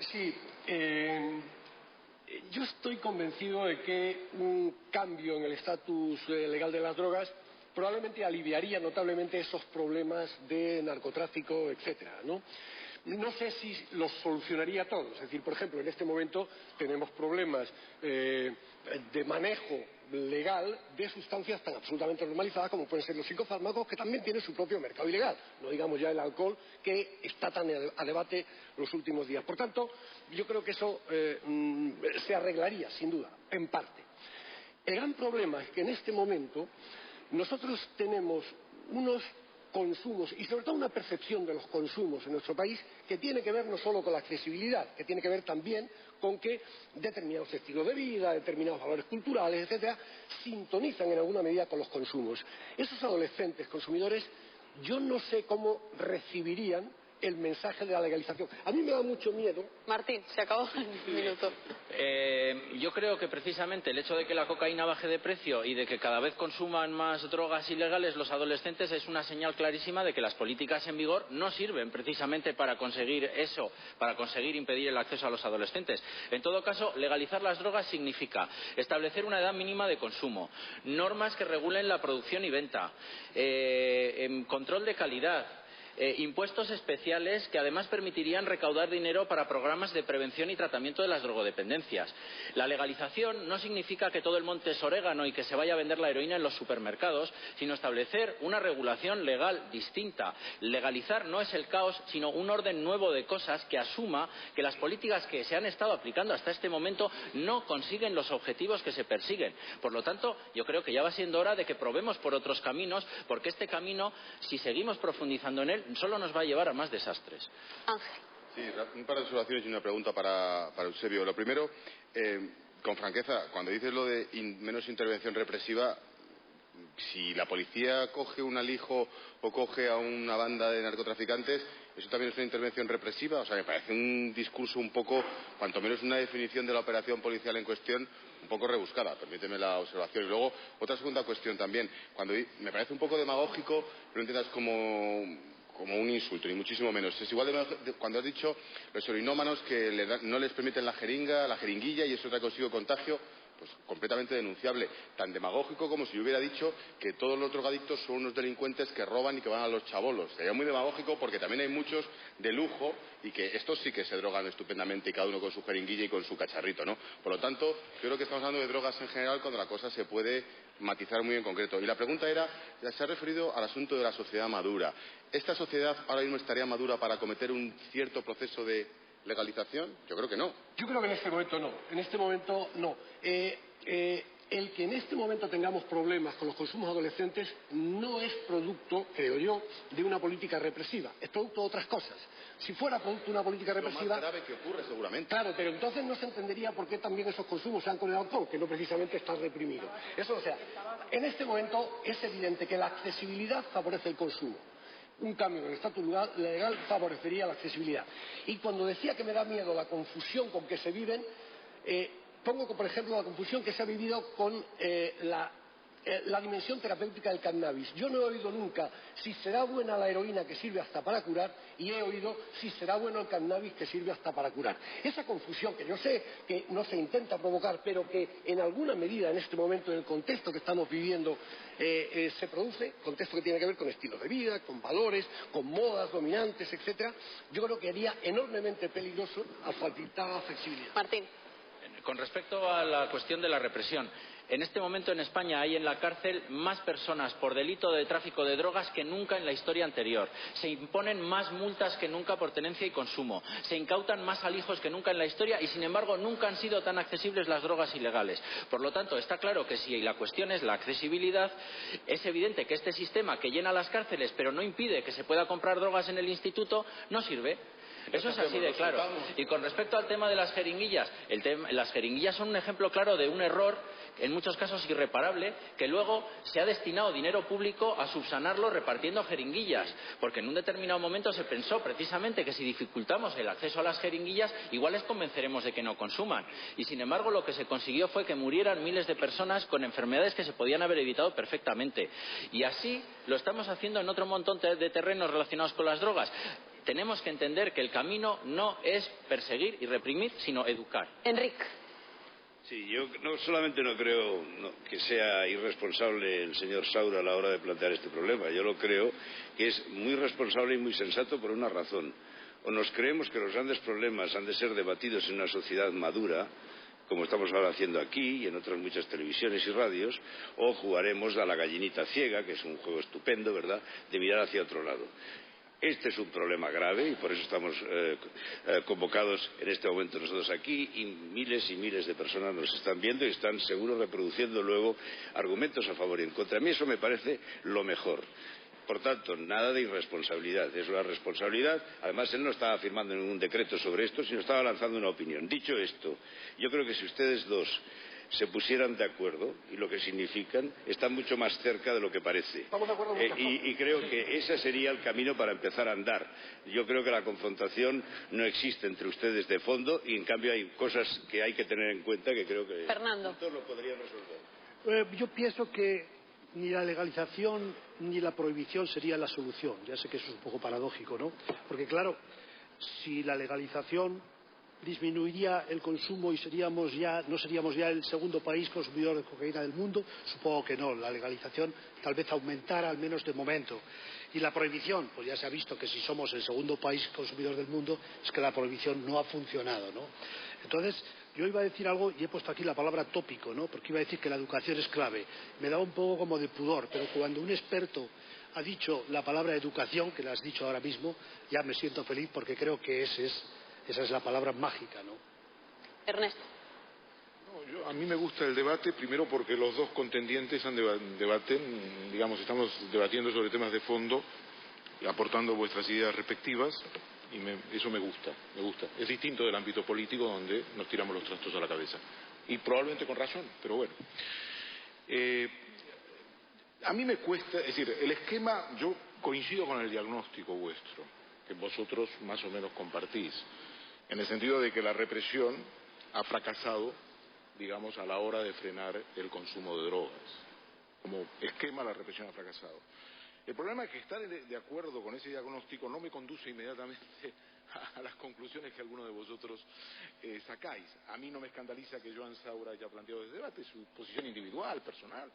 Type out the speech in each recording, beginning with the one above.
Sí, yo estoy convencido de que un cambio en el estatus legal de las drogas probablemente aliviaría notablemente esos problemas de narcotráfico, etcétera, ¿no? No sé si los solucionaría todos. Es decir, por ejemplo, en este momento tenemos problemas de manejo legal de sustancias tan absolutamente normalizadas como pueden ser los psicofármacos, que también tienen su propio mercado ilegal. No digamos ya el alcohol, que está tan a debate los últimos días. Por tanto, yo creo que eso se arreglaría, sin duda, en parte. El gran problema es que en este momento nosotros tenemos unos consumos y sobre todo una percepción de los consumos en nuestro país que tiene que ver no solo con la accesibilidad, que tiene que ver también con que determinados estilos de vida, determinados valores culturales, etcétera, sintonizan en alguna medida con los consumos. Esos adolescentes consumidores, yo no sé cómo recibirían el mensaje de la legalización. A mí me da mucho miedo. Martín, se acabó el minuto. Yo creo que precisamente el hecho de que la cocaína baje de precio y de que cada vez consuman más drogas ilegales los adolescentes es una señal clarísima de que las políticas en vigor no sirven precisamente para conseguir eso, para conseguir impedir el acceso a los adolescentes. En todo caso, legalizar las drogas significa establecer una edad mínima de consumo, normas que regulen la producción y venta, control de calidad, impuestos especiales que además permitirían recaudar dinero para programas de prevención y tratamiento de las drogodependencias. La legalización no significa que todo el monte es orégano y que se vaya a vender la heroína en los supermercados, sino establecer una regulación legal distinta. Legalizar no es el caos, sino un orden nuevo de cosas que asuma que las políticas que se han estado aplicando hasta este momento no consiguen los objetivos que se persiguen. Por lo tanto, yo creo que ya va siendo hora de que probemos por otros caminos, porque este camino, si seguimos profundizando en él, solo nos va a llevar a más desastres. Ángel. Sí, un par de observaciones y una pregunta para Eusebio. Lo primero, con franqueza, cuando dices lo de menos intervención represiva, si la policía coge un alijo o coge a una banda de narcotraficantes, ¿eso también es una intervención represiva? O sea, me parece un discurso un poco, cuanto menos una definición de la operación policial en cuestión, un poco rebuscada. Permíteme la observación. Y luego, otra segunda cuestión también. Me parece un poco demagógico, no entiendas como un insulto, ni muchísimo menos. Es igual cuando has dicho los heroinómanos que no les permiten la jeringuilla y eso trae consigo contagio, pues completamente denunciable. Tan demagógico como si yo hubiera dicho que todos los drogadictos son unos delincuentes que roban y que van a los chabolos. Sería muy demagógico porque también hay muchos de lujo y que estos sí que se drogan estupendamente y cada uno con su jeringuilla y con su cacharrito, ¿no? Por lo tanto, yo creo que estamos hablando de drogas en general cuando la cosa se puede matizar muy en concreto. Y la pregunta era, se ha referido al asunto de la sociedad madura. ¿Esta sociedad ahora mismo estaría madura para acometer un cierto proceso de legalización? Yo creo que no. Yo creo que en este momento no. En este momento no. El que en este momento tengamos problemas con los consumos adolescentes no es producto, creo yo, de una política represiva. Es producto de otras cosas. Si fuera producto de una política represiva... Es lo más grave que ocurre, seguramente. Claro, pero entonces no se entendería por qué también esos consumos sean con el alcohol, que no precisamente está reprimido. Eso, o sea, en este momento es evidente que la accesibilidad favorece el consumo. Un cambio en el estatus legal favorecería la accesibilidad. Y cuando decía que me da miedo la confusión con que se viven, pongo, por ejemplo, la confusión que se ha vivido con la dimensión terapéutica del cannabis. Yo no he oído nunca si será buena la heroína que sirve hasta para curar y he oído si será bueno el cannabis que sirve hasta para curar. Esa confusión que yo sé que no se intenta provocar, pero que en alguna medida en este momento, en el contexto que estamos viviendo, se produce, contexto que tiene que ver con estilos de vida, con valores, con modas dominantes, etcétera, yo creo que haría enormemente peligroso a faltar flexibilidad. Martín. Con respecto a la cuestión de la represión, en este momento en España hay en la cárcel más personas por delito de tráfico de drogas que nunca en la historia anterior. Se imponen más multas que nunca por tenencia y consumo. Se incautan más alijos que nunca en la historia y, sin embargo, nunca han sido tan accesibles las drogas ilegales. Por lo tanto, está claro que si la cuestión es la accesibilidad, es evidente que este sistema que llena las cárceles pero no impide que se pueda comprar drogas en el instituto, no sirve. Eso es así de claro. Y con respecto al tema de las jeringuillas, las jeringuillas son un ejemplo claro de un error, en muchos casos irreparable, que luego se ha destinado dinero público a subsanarlo repartiendo jeringuillas, porque en un determinado momento se pensó precisamente que si dificultamos el acceso a las jeringuillas, igual les convenceremos de que no consuman. Y sin embargo lo que se consiguió fue que murieran miles de personas con enfermedades que se podían haber evitado perfectamente. Y así lo estamos haciendo en otro montón de terrenos relacionados con las drogas. tenemos que entender que el camino no es perseguir y reprimir, sino educar. Enrique. Sí, yo solamente no creo que sea irresponsable el señor Saura a la hora de plantear este problema. Yo lo creo que es muy responsable y muy sensato por una razón. O nos creemos que los grandes problemas han de ser debatidos en una sociedad madura, como estamos ahora haciendo aquí y en otras muchas televisiones y radios, o jugaremos a la gallinita ciega, que es un juego estupendo, ¿verdad?, de mirar hacia otro lado. Este es un problema grave y por eso estamos convocados en este momento nosotros aquí y miles de personas nos están viendo y están seguros reproduciendo luego argumentos a favor y en contra. A mí eso me parece lo mejor. Por tanto, nada de irresponsabilidad. Es una responsabilidad. Además, él no estaba firmando ningún decreto sobre esto, sino estaba lanzando una opinión. Dicho esto, yo creo que si ustedes dos se pusieran de acuerdo, y lo que significan, están mucho más cerca de lo que parece. Estamos de acuerdo y creo que ese sería el camino para empezar a andar. Yo creo que la confrontación no existe entre ustedes de fondo y, en cambio, hay cosas que hay que tener en cuenta que creo que Fernando. juntos lo podrían resolver. Yo pienso que ni la legalización ni la prohibición sería la solución. Ya sé que eso es un poco paradójico, ¿no? Porque, claro, si la legalización disminuiría el consumo y no seríamos ya el segundo país consumidor de cocaína del mundo, supongo que no. La legalización tal vez aumentara, al menos de momento. Y la prohibición, pues ya se ha visto que si somos el segundo país consumidor del mundo, es que la prohibición no ha funcionado, ¿no? Entonces, yo iba a decir algo, y he puesto aquí la palabra tópico, ¿no?, porque iba a decir que la educación es clave. Me da un poco como de pudor, pero cuando un experto ha dicho la palabra educación, que la has dicho ahora mismo, ya me siento feliz porque creo que esa es la palabra mágica, ¿no? Ernesto. A mí me gusta el debate, primero porque los dos contendientes digamos, estamos debatiendo sobre temas de fondo, aportando vuestras ideas respectivas, y eso me gusta. Es distinto del ámbito político donde nos tiramos los trastos a la cabeza. Y probablemente con razón, pero bueno. A mí me cuesta, es decir, el esquema, yo coincido con el diagnóstico vuestro, que vosotros más o menos compartís, en el sentido de que la represión ha fracasado, digamos, a la hora de frenar el consumo de drogas. Como esquema, la represión ha fracasado. El problema es que estar de acuerdo con ese diagnóstico no me conduce inmediatamente a las conclusiones que algunos de vosotros sacáis. A mí no me escandaliza que Joan Saura haya planteado ese debate, su posición individual, personal.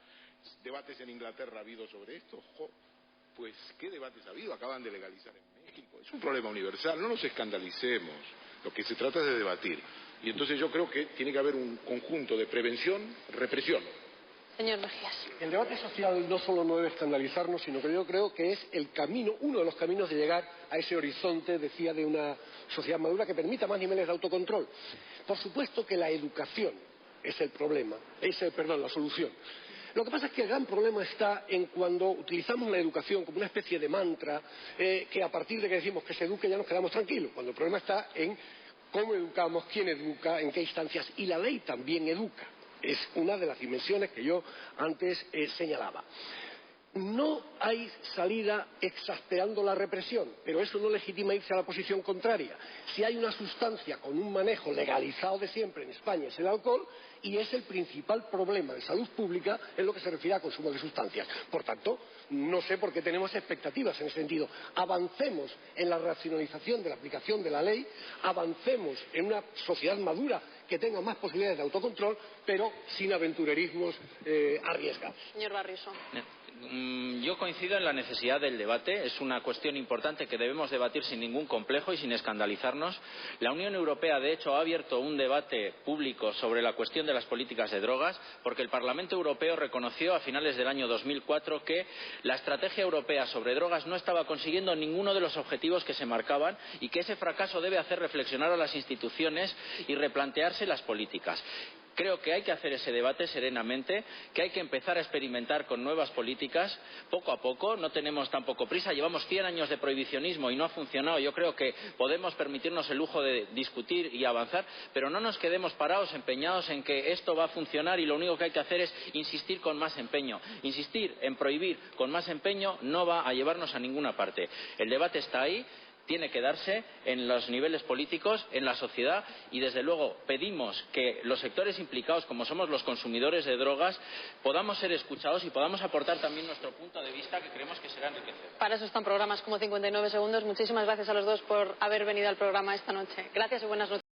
Debates en Inglaterra ha habido sobre esto. Pues, ¿qué debates ha habido? Acaban de legalizar en México. Es un problema universal, no nos escandalicemos. Lo que se trata es de debatir. Y entonces yo creo que tiene que haber un conjunto de prevención, represión. Señor Mejías. El debate social no solo no debe escandalizarnos, sino que yo creo que es el camino, uno de los caminos de llegar a ese horizonte, decía, de una sociedad madura que permita más niveles de autocontrol. Por supuesto que la educación es el problema, la solución. Lo que pasa es que el gran problema está en cuando utilizamos la educación como una especie de mantra, que a partir de que decimos que se eduque ya nos quedamos tranquilos, cuando el problema está en cómo educamos, quién educa, en qué instancias, y la ley también educa. Es una de las dimensiones que yo antes señalaba. No hay salida exasperando la represión, pero eso no legitima irse a la posición contraria. Si hay una sustancia con un manejo legalizado de siempre en España es el alcohol, y es el principal problema de salud pública en lo que se refiere a consumo de sustancias. Por tanto, no sé por qué tenemos expectativas en ese sentido. Avancemos en la racionalización de la aplicación de la ley, avancemos en una sociedad madura que tenga más posibilidades de autocontrol, pero sin aventurerismos arriesgados. Señor Barriso. Yo coincido en la necesidad del debate. Es una cuestión importante que debemos debatir sin ningún complejo y sin escandalizarnos. La Unión Europea, de hecho, ha abierto un debate público sobre la cuestión de las políticas de drogas, porque el Parlamento Europeo reconoció a finales del año 2004 que la estrategia europea sobre drogas no estaba consiguiendo ninguno de los objetivos que se marcaban y que ese fracaso debe hacer reflexionar a las instituciones y replantearse las políticas. Creo que hay que hacer ese debate serenamente, que hay que empezar a experimentar con nuevas políticas poco a poco. No tenemos tampoco prisa. Llevamos 100 años de prohibicionismo y no ha funcionado. Yo creo que podemos permitirnos el lujo de discutir y avanzar, pero no nos quedemos parados, empeñados en que esto va a funcionar y lo único que hay que hacer es insistir con más empeño. Insistir en prohibir con más empeño no va a llevarnos a ninguna parte. El debate está ahí. tiene que darse en los niveles políticos, en la sociedad, y desde luego pedimos que los sectores implicados, como somos los consumidores de drogas, podamos ser escuchados y podamos aportar también nuestro punto de vista, que creemos que será enriquecedor. Para eso están programas como 59 segundos. Muchísimas gracias a los dos por haber venido al programa esta noche. Gracias y buenas noches.